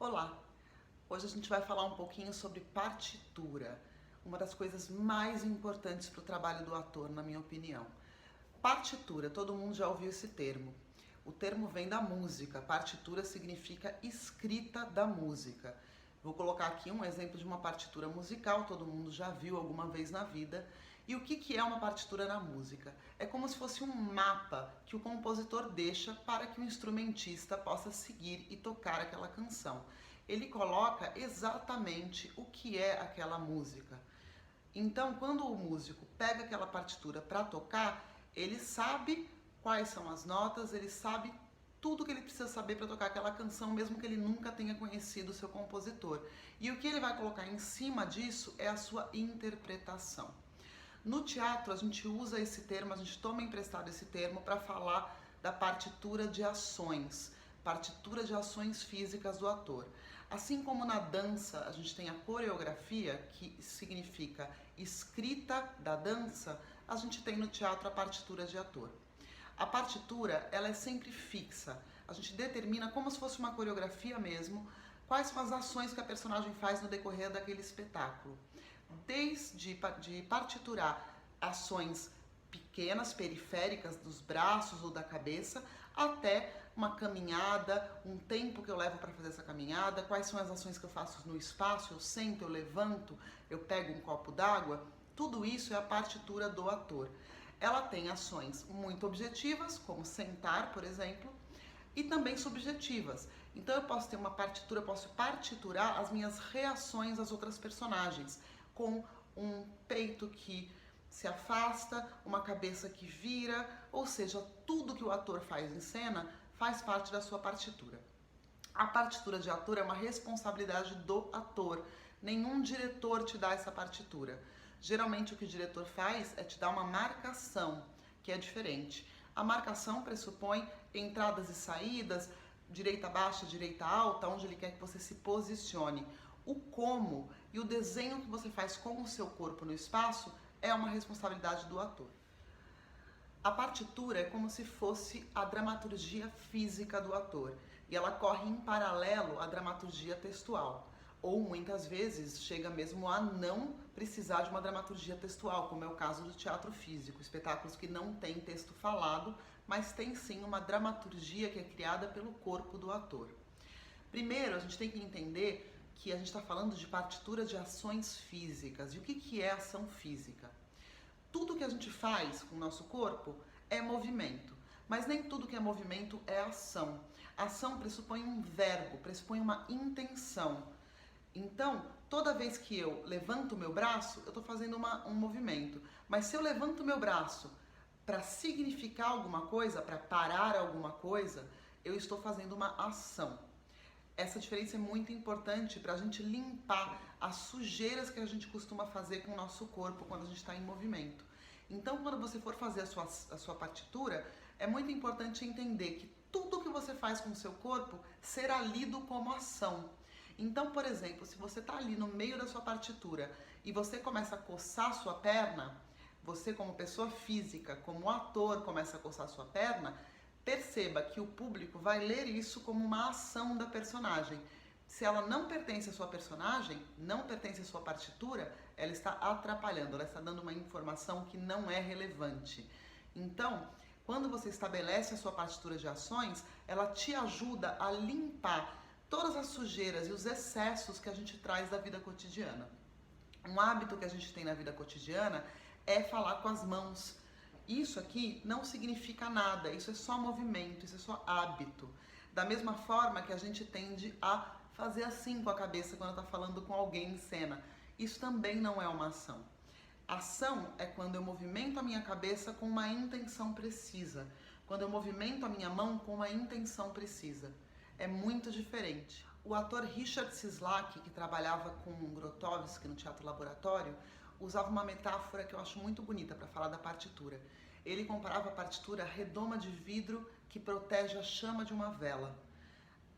Olá! Hoje a gente vai falar um pouquinho sobre partitura, uma das coisas mais importantes para o trabalho do ator, na minha opinião. Partitura, todo mundo já ouviu esse termo. O termo vem da música, partitura significa escrita da música. Vou colocar aqui um exemplo de uma partitura musical, todo mundo já viu alguma vez na vida. E o que é uma partitura na música? É como se fosse um mapa que o compositor deixa para que o instrumentista possa seguir e tocar aquela canção. Ele coloca exatamente o que é aquela música. Então, quando o músico pega aquela partitura para tocar, ele sabe quais são as notas, ele sabe tudo que ele precisa saber para tocar aquela canção, mesmo que ele nunca tenha conhecido o seu compositor. E o que ele vai colocar em cima disso é a sua interpretação. No teatro, a gente usa esse termo, a gente toma emprestado esse termo para falar da partitura de ações físicas do ator. Assim como na dança a gente tem a coreografia, que significa escrita da dança, a gente tem no teatro a partitura de ator. A partitura, ela é sempre fixa. A gente determina como se fosse uma coreografia mesmo, quais são as ações que a personagem faz no decorrer daquele espetáculo. Desde de partiturar ações pequenas, periféricas dos braços ou da cabeça, até uma caminhada, um tempo que eu levo para fazer essa caminhada, quais são as ações que eu faço no espaço, eu sento, eu levanto, eu pego um copo d'água, tudo isso é a partitura do ator. Ela tem ações muito objetivas, como sentar, por exemplo, e também subjetivas. Então eu posso ter uma partitura, eu posso partiturar as minhas reações às outras personagens, com um peito que se afasta, uma cabeça que vira, ou seja, tudo que o ator faz em cena faz parte da sua partitura. A partitura de ator é uma responsabilidade do ator. Nenhum diretor te dá essa partitura. Geralmente o que o diretor faz é te dar uma marcação, que é diferente. A marcação pressupõe entradas e saídas, direita baixa, direita alta, onde ele quer que você se posicione. O como e o desenho que você faz com o seu corpo no espaço é uma responsabilidade do ator. A partitura é como se fosse a dramaturgia física do ator, e ela corre em paralelo à dramaturgia textual. Ou muitas vezes chega mesmo a não precisar de uma dramaturgia textual, como é o caso do teatro físico, espetáculos que não têm texto falado, mas tem sim uma dramaturgia que é criada pelo corpo do ator. Primeiro, a gente tem que entender que a gente está falando de partitura de ações físicas. E o que é ação física? Tudo que a gente faz com o nosso corpo é movimento, mas nem tudo que é movimento é ação. Ação pressupõe um verbo, pressupõe uma intenção. Então, toda vez que eu levanto o meu braço, eu estou fazendo um movimento. Mas se eu levanto o meu braço para significar alguma coisa, para parar alguma coisa, eu estou fazendo uma ação. Essa diferença é muito importante para a gente limpar as sujeiras que a gente costuma fazer com o nosso corpo quando a gente está em movimento. Então, quando você for fazer a sua partitura, é muito importante entender que tudo que você faz com o seu corpo será lido como ação. Então, por exemplo, se você está ali no meio da sua partitura e você começa a coçar a sua perna, você como pessoa física, como ator, começa a coçar a sua perna, perceba que o público vai ler isso como uma ação da personagem. Se ela não pertence à sua personagem, não pertence à sua partitura, ela está atrapalhando, ela está dando uma informação que não é relevante. Então, quando você estabelece a sua partitura de ações, ela te ajuda a limpar todas as sujeiras e os excessos que a gente traz da vida cotidiana. Um hábito que a gente tem na vida cotidiana é falar com as mãos. Isso aqui não significa nada, isso é só movimento, isso é só hábito. Da mesma forma que a gente tende a fazer assim com a cabeça quando está falando com alguém em cena. Isso também não é uma ação. Ação é quando eu movimento a minha cabeça com uma intenção precisa, quando eu movimento a minha mão com uma intenção precisa. É muito diferente. O ator Richard Sislak, que trabalhava com Grotowski no Teatro Laboratório, usava uma metáfora que eu acho muito bonita para falar da partitura. Ele comparava a partitura à redoma de vidro que protege a chama de uma vela.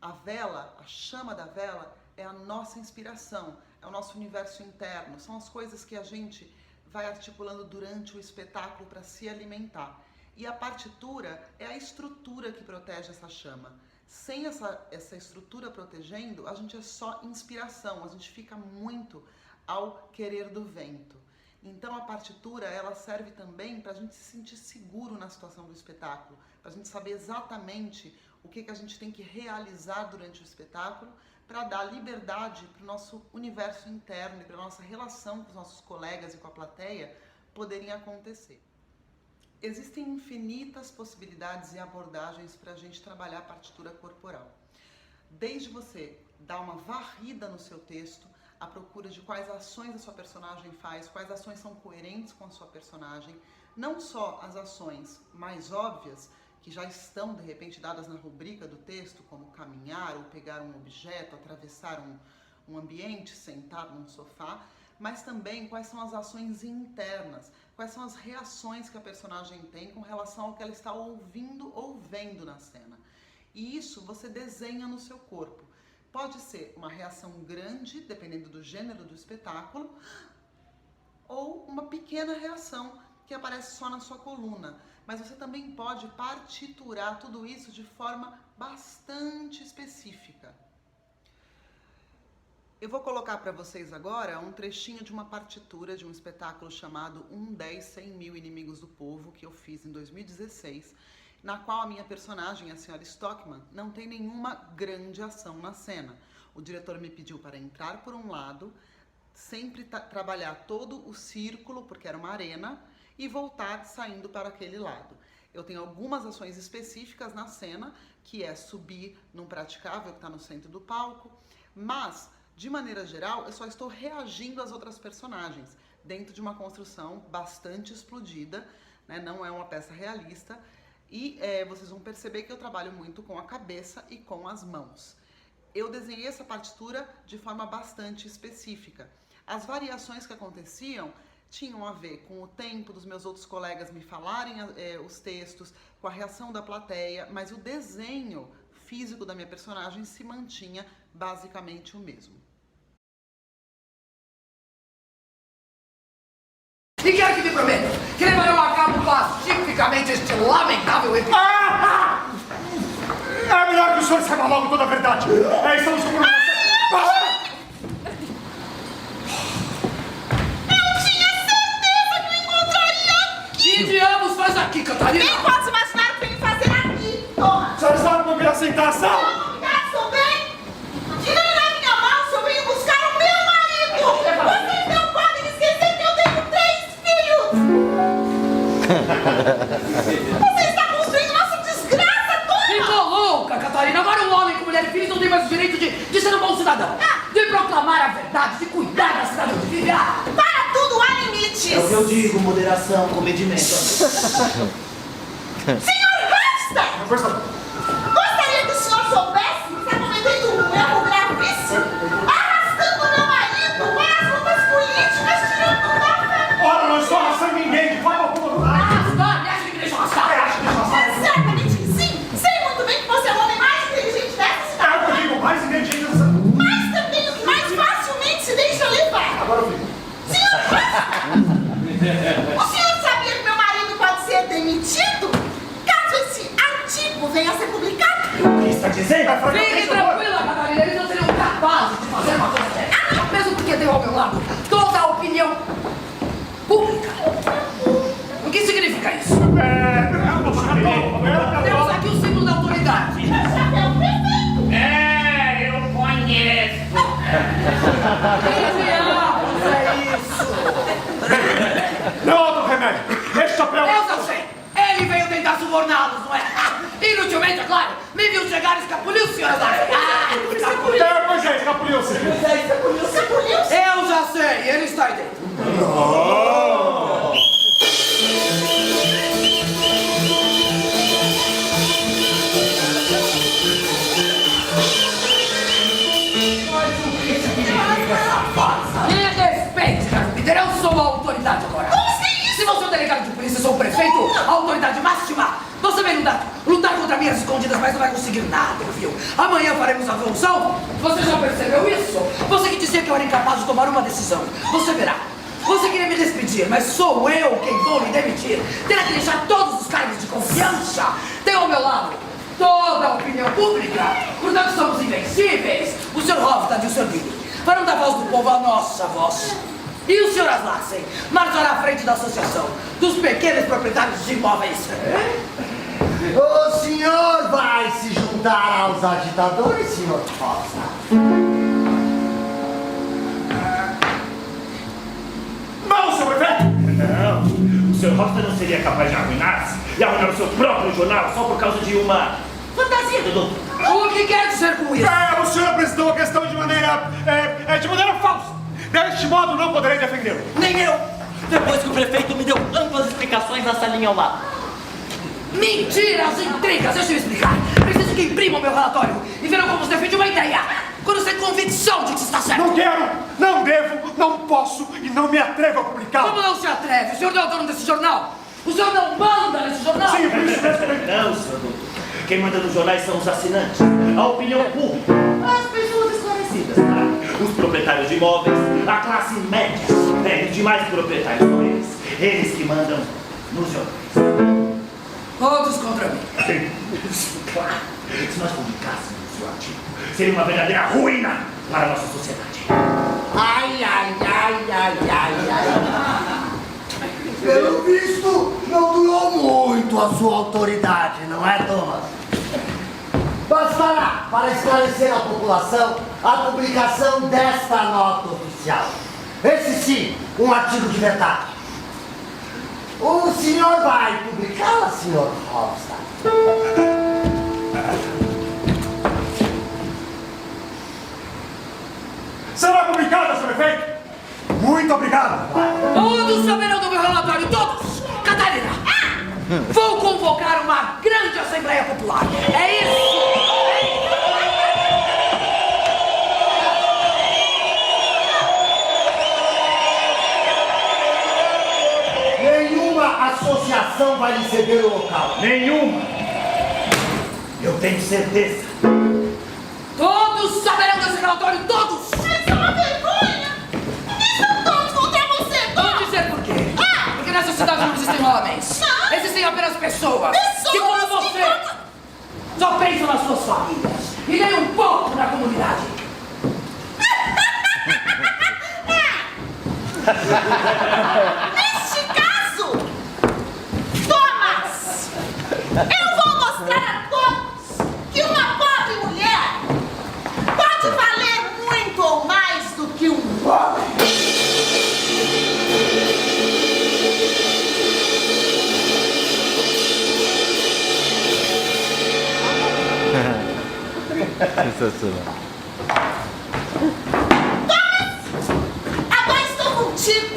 A vela, a chama da vela, é a nossa inspiração, é o nosso universo interno, são as coisas que a gente vai articulando durante o espetáculo para se alimentar. E a partitura é a estrutura que protege essa chama. Sem essa estrutura protegendo, a gente é só inspiração, a gente fica muito ao querer do vento. Então a partitura, ela serve também para a gente se sentir seguro na situação do espetáculo, para a gente saber exatamente o que a gente tem que realizar durante o espetáculo, para dar liberdade para o nosso universo interno e para a nossa relação com os nossos colegas e com a plateia poderem acontecer. Existem infinitas possibilidades e abordagens para a gente trabalhar a partitura corporal. Desde você dar uma varrida no seu texto, à procura de quais ações a sua personagem faz, quais ações são coerentes com a sua personagem, não só as ações mais óbvias, que já estão, de repente, dadas na rubrica do texto, como caminhar ou pegar um objeto, atravessar um ambiente, sentar num sofá, mas também quais são as ações internas, quais são as reações que a personagem tem com relação ao que ela está ouvindo ou vendo na cena. E isso você desenha no seu corpo. Pode ser uma reação grande, dependendo do gênero do espetáculo, ou uma pequena reação que aparece só na sua coluna. Mas você também pode partiturar tudo isso de forma bastante específica. Eu vou colocar para vocês agora um trechinho de uma partitura de um espetáculo chamado 1/10/100.000 Inimigos do Povo, que eu fiz em 2016, na qual a minha personagem, a senhora Stockman, não tem nenhuma grande ação na cena. O diretor me pediu para entrar por um lado, sempre trabalhar todo o círculo, porque era uma arena, e voltar saindo para aquele lado. Eu tenho algumas ações específicas na cena, que é subir num praticável que está no centro do palco, mas, de maneira geral, eu só estou reagindo às outras personagens, dentro de uma construção bastante explodida, né? Não é uma peça realista, e vocês vão perceber que eu trabalho muito com a cabeça e com as mãos. Eu desenhei essa partitura de forma bastante específica. As variações que aconteciam tinham a ver com o tempo dos meus outros colegas me falarem os textos, com a reação da plateia, mas o desenho físico da minha personagem se mantinha basicamente o mesmo. E quero que me prometa que levarão a cabo pacificamente este lamentável episódio. É melhor que o senhor saiba logo toda a verdade. Estamos com você. Que diabos faz aqui, Catarina? Nem posso imaginar o que ele fazer aqui, toma! A senhora sabe como virá sentar a sala? Obrigado, seu bem! Tirando na minha mão, eu venho buscar o meu marido! Vocês não podem esquecer que eu tenho 3 filhos! Você está construindo nossa desgraça toda! Ficou louca, Catarina! Agora um homem com mulher e filhos não tem mais o direito de ser um bom cidadão! De proclamar a verdade, de cuidar da cidade onde vive! Para tudo, há limites! É o que eu digo, moderação, comedimento. Senhor Rasta! Gostaria que o senhor soubesse que está cometendo um erro gravíssimo, arrastando meu marido para as lutas políticas, tirando da família. Ora, não estou arrastando ninguém de forma alguma. Arrastar? Me acha que me deixa arrastar? Acho que já sabe. Certamente que sim! Sei muito bem que você é o homem mais inteligente dessa cidade, Eu digo mais inteligente dessa. mas também o que mais facilmente se deixa levar. Agora eu vi. Senhor Rasta! O senhor sabia que meu marido pode ser demitido caso esse artigo venha a ser publicado? O que está dizendo? Fique tranquila, Catarina, eles não seriam capazes de fazer uma coisa dessa. Mesmo porque tenho ao meu lado toda a opinião pública. O que significa isso? Temos aqui o símbolo da autoridade. Chapéu perfeito! Eu conheço. Que diabos é isso? Não há outro remédio. Este chapéu. Eu já sei. Ele veio tentar suborná-los, não é? Inutilmente, é claro. Me viu chegar e escapuliu, senhora da... escapuliu. Pois é, escapuliu-se. Escapuliu-se! Eu já sei, ele está aí dentro. Me respeite, Carpinteiro, eu sou a autoridade agora. Se você é o delegado de polícia, eu sou o prefeito, a autoridade máxima. Você vem lutar contra minhas escondidas, mas não vai conseguir nada, viu? Amanhã faremos a revolução. Você já percebeu isso? Você que dizia que eu era incapaz de tomar uma decisão. Você verá. Você queria me despedir, mas sou eu quem vou lhe demitir. Terá que deixar todos os cargos de confiança. Tenho ao meu lado toda a opinião pública. Nossa, voz. E o senhor Aslassen marchará à frente da associação dos pequenos proprietários de imóveis. O senhor vai se juntar aos agitadores, senhor Rosa? Não, senhor prefeito! Não, o senhor Rosta não seria capaz de arruinar-se e arruinar o seu próprio jornal só por causa de uma fantasia do doutor. O que quer dizer com isso? O senhor apresentou a questão de maneira falsa. Deste modo, não poderei defendê-lo. Nem eu! Depois que o prefeito me deu amplas explicações na salinha ao lado. Mentiras, intrigas, deixa eu explicar. Preciso que imprimam meu relatório e verão como você defende uma ideia. Quando você tem convicção de que está certo. Não quero, não devo, não posso e não me atrevo a publicá-lo. Como não se atreve? O senhor não é o dono desse jornal? O senhor não manda nesse jornal? Sim, por isso mesmo. Não, senhor doutor. Quem manda nos jornais são os assinantes, a opinião pública, as pessoas esclarecidas, tá? Os proprietários de imóveis, a classe média, os demais proprietários são eles. Eles que mandam nos jornais. Todos contra mim. Claro, se nós publicássemos o seu artigo, seria uma verdadeira ruína para a nossa sociedade. Ai. Pelo visto, não durou muito a sua autoridade, não é, Thomas? Bastará para esclarecer à população a publicação desta nota oficial. Esse sim, um artigo de verdade. O senhor vai publicá-la, senhor Hofstad? Será publicada, senhor prefeito? Muito obrigado. Todos saberão do meu relatório, todos! Catarina! Vou convocar uma grande Assembleia Popular. É isso! Nenhuma associação vai lhe ceder o local. Nenhuma. Eu tenho certeza. Todos saberão desse relatório, todos! Isso é uma vergonha! Estão todos contra você, Vou Tom! dizer por quê. Porque nessa cidade não existem homens. Não. Existem apenas pessoas. Pessoas que, como que você, só pensam nas suas famílias. E nem um pouco na comunidade. Neste caso, Thomas, eu vou mostrar a todos que uma pobre mulher pode valer muito ou mais do que um homem. Sensacional. Agora estou contigo.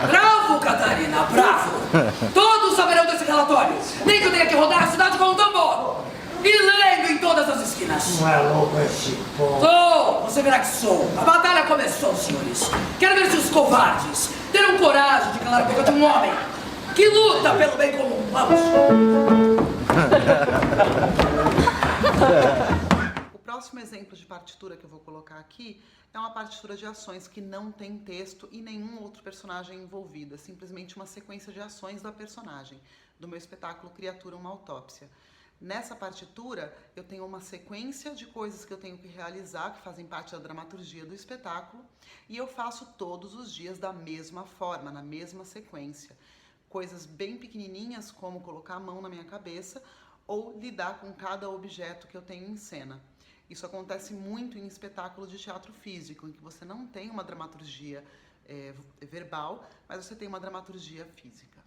Bravo, Catarina, bravo! Todos saberão desse relatório. Nem que eu tenha que rodar a cidade com um tambor. E lendo em todas as esquinas. Não é louco esse povo? Sou! Você verá que sou. A batalha começou, senhores. Quero ver se os covardes terão coragem de calar a boca de um homem que luta pelo bem comum. Vamos! O próximo exemplo de partitura que eu vou colocar aqui é uma partitura de ações que não tem texto e nenhum outro personagem envolvido. É simplesmente uma sequência de ações da personagem, do meu espetáculo Criatura, uma Autópsia. Nessa partitura, eu tenho uma sequência de coisas que eu tenho que realizar, que fazem parte da dramaturgia do espetáculo, e eu faço todos os dias da mesma forma, na mesma sequência. Coisas bem pequenininhas, como colocar a mão na minha cabeça ou lidar com cada objeto que eu tenho em cena. Isso acontece muito em espetáculo de teatro físico, em que você não tem uma dramaturgia verbal, mas você tem uma dramaturgia física.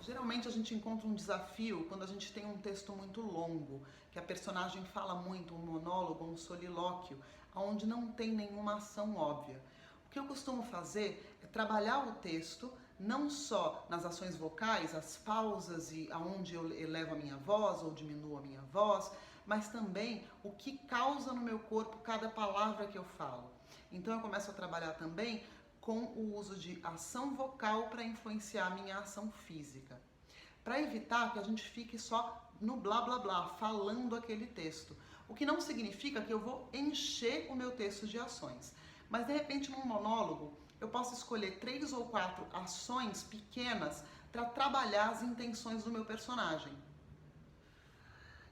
Geralmente a gente encontra um desafio quando a gente tem um texto muito longo, que a personagem fala muito, um monólogo, um solilóquio, onde não tem nenhuma ação óbvia. O que eu costumo fazer é trabalhar o texto, não só nas ações vocais, as pausas e aonde eu elevo a minha voz ou diminuo a minha voz, mas também o que causa no meu corpo cada palavra que eu falo. Então eu começo a trabalhar também com o uso de ação vocal para influenciar a minha ação física. Para evitar que a gente fique só no blá blá blá, falando aquele texto. O que não significa que eu vou encher o meu texto de ações. Mas de repente num monólogo eu posso escolher 3 ou 4 ações pequenas para trabalhar as intenções do meu personagem.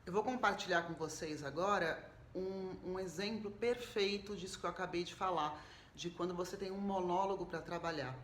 Eu vou compartilhar com vocês agora um exemplo perfeito disso que eu acabei de falar, de quando você tem um monólogo para trabalhar.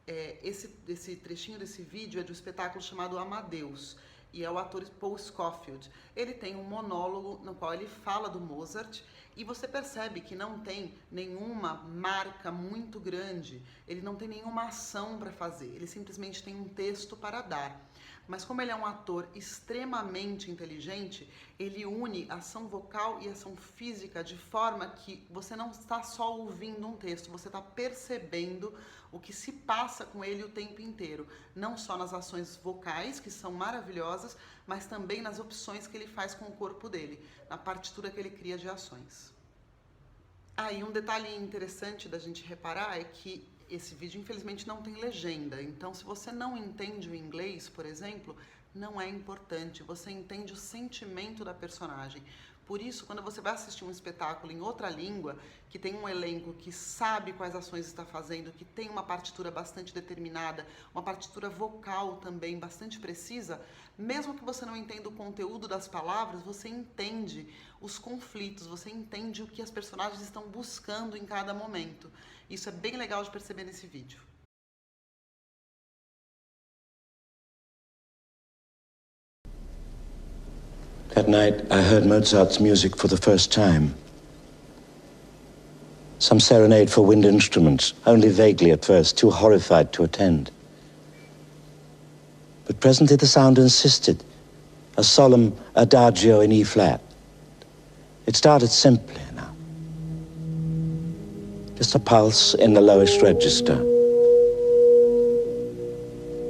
Esse trechinho desse vídeo é de um espetáculo chamado Amadeus, e é o ator Paul Scofield. Ele tem um monólogo no qual ele fala do Mozart, e você percebe que não tem nenhuma marca muito grande, ele não tem nenhuma ação para fazer, ele simplesmente tem um texto para dar. Mas como ele é um ator extremamente inteligente, ele une ação vocal e ação física de forma que você não está só ouvindo um texto, você está percebendo o que se passa com ele o tempo inteiro. Não só nas ações vocais, que são maravilhosas, mas também nas opções que ele faz com o corpo dele, na partitura que ele cria de ações. E um detalhe interessante da gente reparar é que esse vídeo, infelizmente, não tem legenda. Então, se você não entende o inglês, por exemplo, não é importante. Você entende o sentimento da personagem. Por isso, quando você vai assistir um espetáculo em outra língua, que tem um elenco que sabe quais ações está fazendo, que tem uma partitura bastante determinada, uma partitura vocal também bastante precisa, mesmo que você não entenda o conteúdo das palavras, você entende os conflitos, você entende o que as personagens estão buscando em cada momento. Isso é bem legal de perceber nesse vídeo. That night, I heard Mozart's music for the first time. Some serenade for wind instruments, only vaguely at first, too horrified to attend. But presently the sound insisted, a solemn adagio in E-flat. It started simply now. Just a pulse in the lowest register.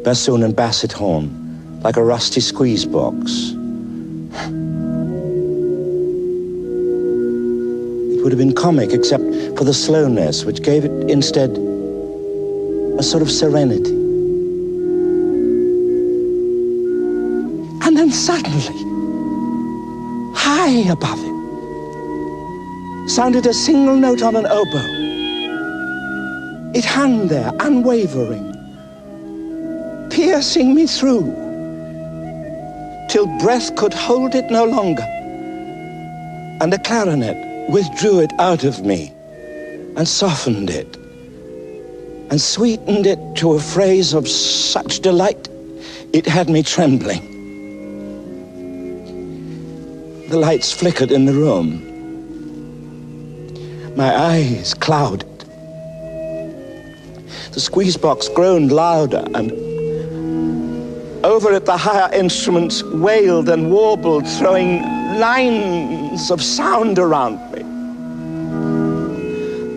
Bassoon and basset horn, like a rusty squeeze box. It would have been comic except for the slowness, which gave it instead a sort of serenity. And then suddenly, high above him, sounded a single note on an oboe. It hung there, unwavering, piercing me through, till breath could hold it no longer, and the clarinet withdrew it out of me, and softened it, and sweetened it to a phrase of such delight, it had me trembling. The lights flickered in the room. My eyes clouded. The squeeze box groaned louder, and over it the higher instruments wailed and warbled, throwing lines of sound around me.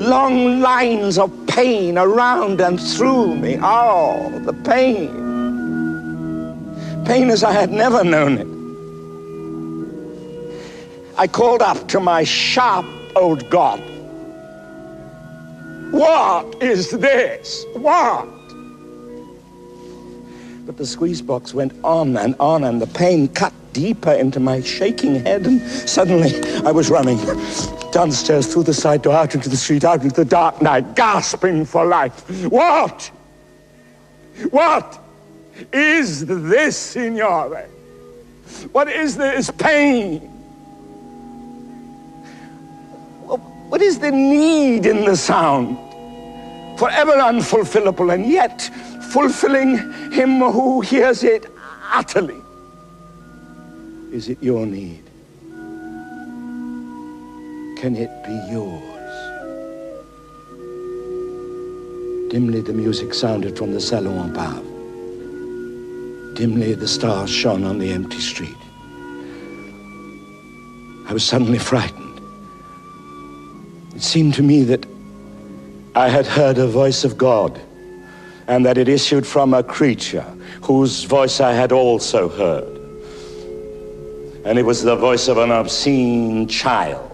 Long lines of pain around and through me. Oh, the pain. Pain as I had never known it. I called up to my sharp old God. What is this? What? But the squeeze box went on, and the pain cut deeper into my shaking head, and suddenly I was running downstairs, through the side door, out into the street, out into the dark night, gasping for life. What? What is this, Signore? What is this pain? What is the need in the sound? Forever unfulfillable, and yet fulfilling him who hears it utterly. Is it your need? Can it be yours? Dimly the music sounded from the salon above. Dimly the stars shone on the empty street. I was suddenly frightened. It seemed to me that I had heard a voice of God, and that it issued from a creature whose voice I had also heard. And it was the voice of an obscene child.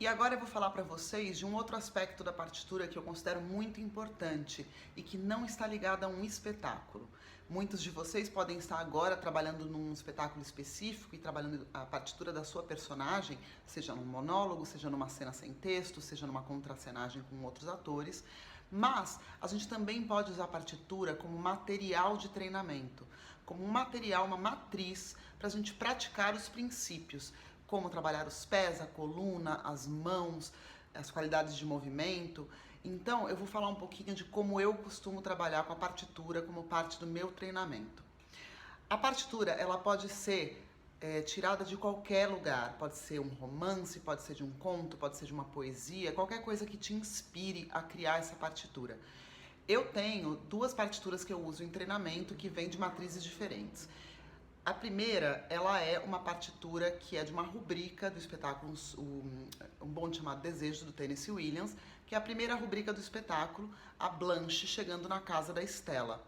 E agora eu vou falar para vocês de um outro aspecto da partitura que eu considero muito importante e que não está ligado a um espetáculo. Muitos de vocês podem estar agora trabalhando num espetáculo específico e trabalhando a partitura da sua personagem, seja num monólogo, seja numa cena sem texto, seja numa contracenagem com outros atores, mas a gente também pode usar a partitura como material de treinamento, como um material, uma matriz para a gente praticar os princípios, como trabalhar os pés, a coluna, as mãos, as qualidades de movimento. Então, eu vou falar um pouquinho de como eu costumo trabalhar com a partitura como parte do meu treinamento. A partitura, ela pode ser tirada de qualquer lugar. Pode ser um romance, pode ser de um conto, pode ser de uma poesia, qualquer coisa que te inspire a criar essa partitura. Eu tenho duas partituras que eu uso em treinamento que vêm de matrizes diferentes. A primeira, ela é uma partitura que é de uma rubrica do espetáculo Um Bonde Chamado Desejo, do Tennessee Williams, que é a primeira rubrica do espetáculo, a Blanche chegando na casa da Estela.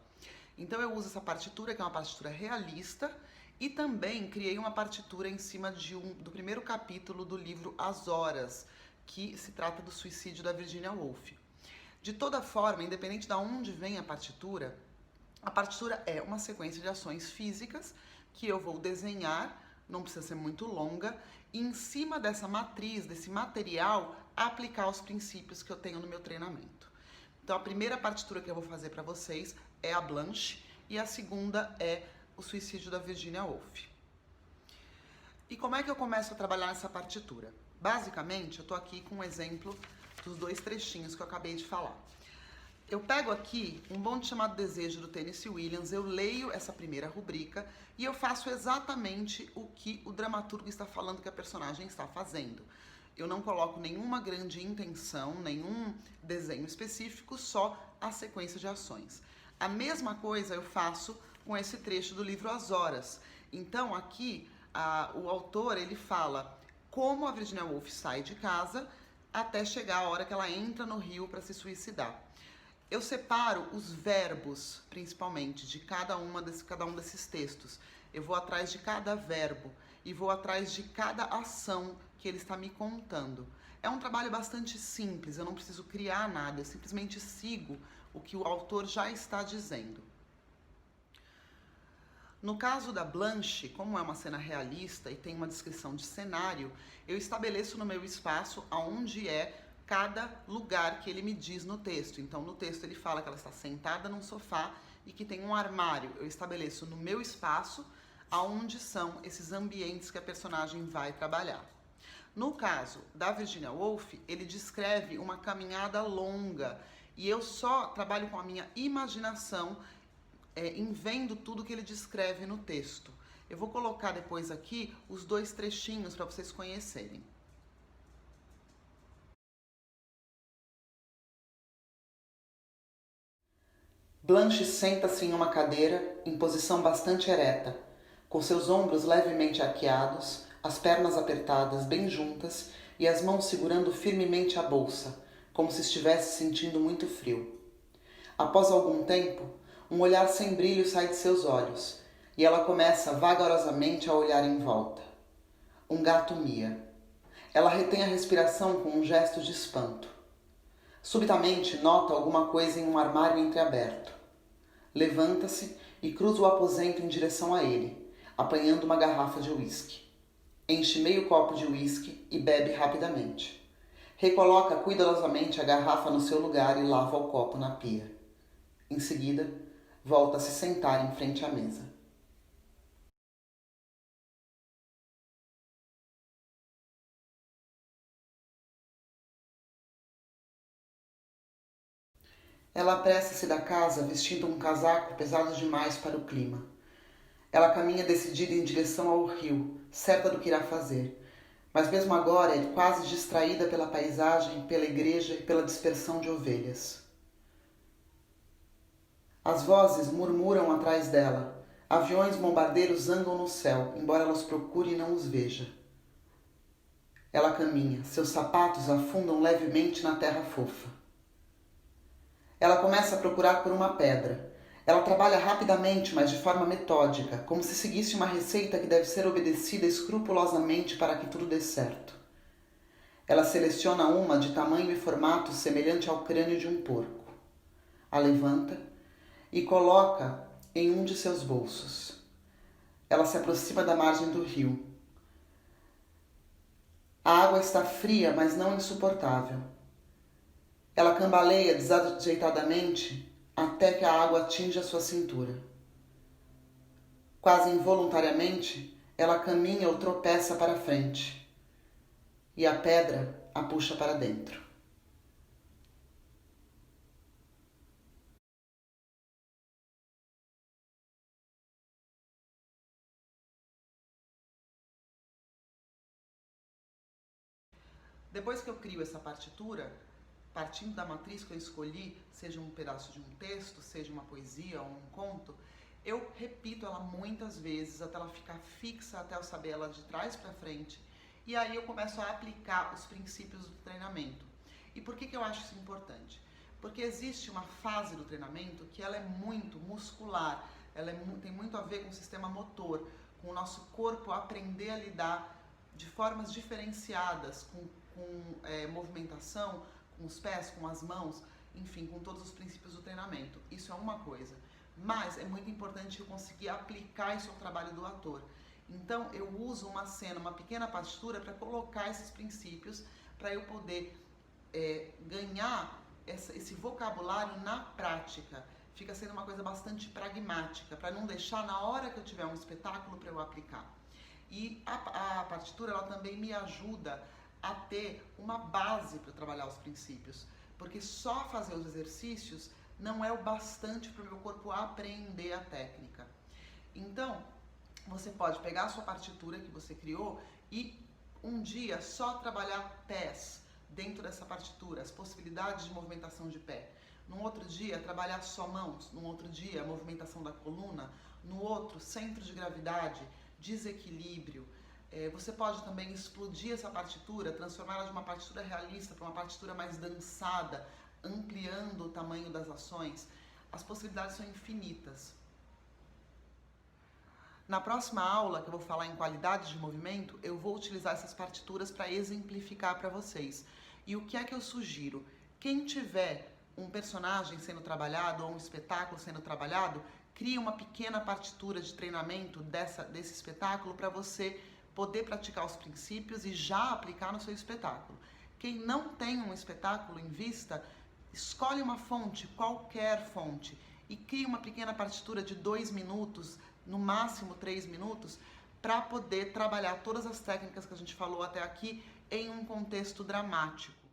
Então eu uso essa partitura, que é uma partitura realista, e também criei uma partitura em cima do primeiro capítulo do livro As Horas, que se trata do suicídio da Virginia Woolf. De toda forma, independente de onde vem a partitura é uma sequência de ações físicas que eu vou desenhar, não precisa ser muito longa, e em cima dessa matriz, desse material, aplicar os princípios que eu tenho no meu treinamento. Então a primeira partitura que eu vou fazer para vocês é a Blanche e a segunda é o suicídio da Virginia Woolf. E como é que eu começo a trabalhar nessa partitura? Basicamente, eu tô aqui com um exemplo dos dois trechinhos que eu acabei de falar. Eu pego aqui Um Bonde Chamado Desejo, do Tennessee Williams, eu leio essa primeira rubrica e eu faço exatamente o que o dramaturgo está falando que a personagem está fazendo. Eu não coloco nenhuma grande intenção, nenhum desenho específico, só a sequência de ações. A mesma coisa eu faço com esse trecho do livro As Horas. Então aqui o autor ele fala como a Virginia Woolf sai de casa até chegar a hora que ela entra no rio para se suicidar. Eu separo os verbos, principalmente, de cada um desses textos. Eu vou atrás de cada verbo e vou atrás de cada ação que ele está me contando. É um trabalho bastante simples, eu não preciso criar nada, eu simplesmente sigo o que o autor já está dizendo. No caso da Blanche, como é uma cena realista e tem uma descrição de cenário, eu estabeleço no meu espaço aonde é cada lugar que ele me diz no texto. Então, no texto ele fala que ela está sentada num sofá e que tem um armário. Eu estabeleço no meu espaço aonde são esses ambientes que a personagem vai trabalhar. No caso da Virginia Woolf, ele descreve uma caminhada longa e eu só trabalho com a minha imaginação em vendo tudo que ele descreve no texto. Eu vou colocar depois aqui os dois trechinhos para vocês conhecerem. Blanche senta-se em uma cadeira, em posição bastante ereta, com seus ombros levemente arqueados, as pernas apertadas bem juntas e as mãos segurando firmemente a bolsa, como se estivesse sentindo muito frio. Após algum tempo, um olhar sem brilho sai de seus olhos, e ela começa vagarosamente a olhar em volta. Um gato mia. Ela retém a respiração com um gesto de espanto. Subitamente nota alguma coisa em um armário entreaberto. Levanta-se e cruza o aposento em direção a ele, apanhando uma garrafa de uísque. Enche meio copo de uísque e bebe rapidamente. Recoloca cuidadosamente a garrafa no seu lugar e lava o copo na pia. Em seguida, volta a se sentar em frente à mesa. Ela apressa-se da casa vestindo um casaco pesado demais para o clima. Ela caminha decidida em direção ao rio, certa do que irá fazer, mas mesmo agora é quase distraída pela paisagem, pela igreja e pela dispersão de ovelhas. As vozes murmuram atrás dela. Aviões bombardeiros andam no céu, embora ela os procure e não os veja. Ela caminha, seus sapatos afundam levemente na terra fofa. Ela começa a procurar por uma pedra. Ela trabalha rapidamente, mas de forma metódica, como se seguisse uma receita que deve ser obedecida escrupulosamente para que tudo dê certo. Ela seleciona uma de tamanho e formato semelhante ao crânio de um porco. A levanta e coloca em um de seus bolsos. Ela se aproxima da margem do rio. A água está fria, mas não insuportável. Ela cambaleia desajeitadamente até que a água atinge a sua cintura. Quase involuntariamente, ela caminha ou tropeça para frente, e a pedra a puxa para dentro. Depois que eu crio essa partitura, partindo da matriz que eu escolhi, seja um pedaço de um texto, seja uma poesia ou um conto, eu repito ela muitas vezes até ela ficar fixa, até eu saber ela de trás para frente, e aí eu começo a aplicar os princípios do treinamento. E por que eu acho isso importante? Porque existe uma fase do treinamento que ela é muito muscular, tem muito a ver com o sistema motor, com o nosso corpo aprender a lidar de formas diferenciadas com movimentação, com os pés, com as mãos, enfim, com todos os princípios do treinamento. Isso é uma coisa. Mas é muito importante eu conseguir aplicar isso ao trabalho do ator. Então eu uso uma cena, uma pequena partitura para colocar esses princípios, para eu poder ganhar esse vocabulário na prática. Fica sendo uma coisa bastante pragmática, para não deixar na hora que eu tiver um espetáculo para eu aplicar. E a partitura ela também me ajuda a ter uma base para trabalhar os princípios, porque só fazer os exercícios não é o bastante para o meu corpo aprender a técnica. Então, você pode pegar a sua partitura que você criou e um dia só trabalhar pés dentro dessa partitura, as possibilidades de movimentação de pé. Num outro dia, trabalhar só mãos. Num outro dia, a movimentação da coluna. No outro, centro de gravidade, desequilíbrio. Você pode também explodir essa partitura, transformá-la de uma partitura realista para uma partitura mais dançada, ampliando o tamanho das ações. As possibilidades são infinitas. Na próxima aula, que eu vou falar em qualidade de movimento, eu vou utilizar essas partituras para exemplificar para vocês. E o que é que eu sugiro? Quem tiver um personagem sendo trabalhado ou um espetáculo sendo trabalhado, crie uma pequena partitura de treinamento desse espetáculo para você poder praticar os princípios e já aplicar no seu espetáculo. Quem não tem um espetáculo em vista, escolhe uma fonte, qualquer fonte, e cria uma pequena partitura de 2 minutos, no máximo 3 minutos, para poder trabalhar todas as técnicas que a gente falou até aqui em um contexto dramático.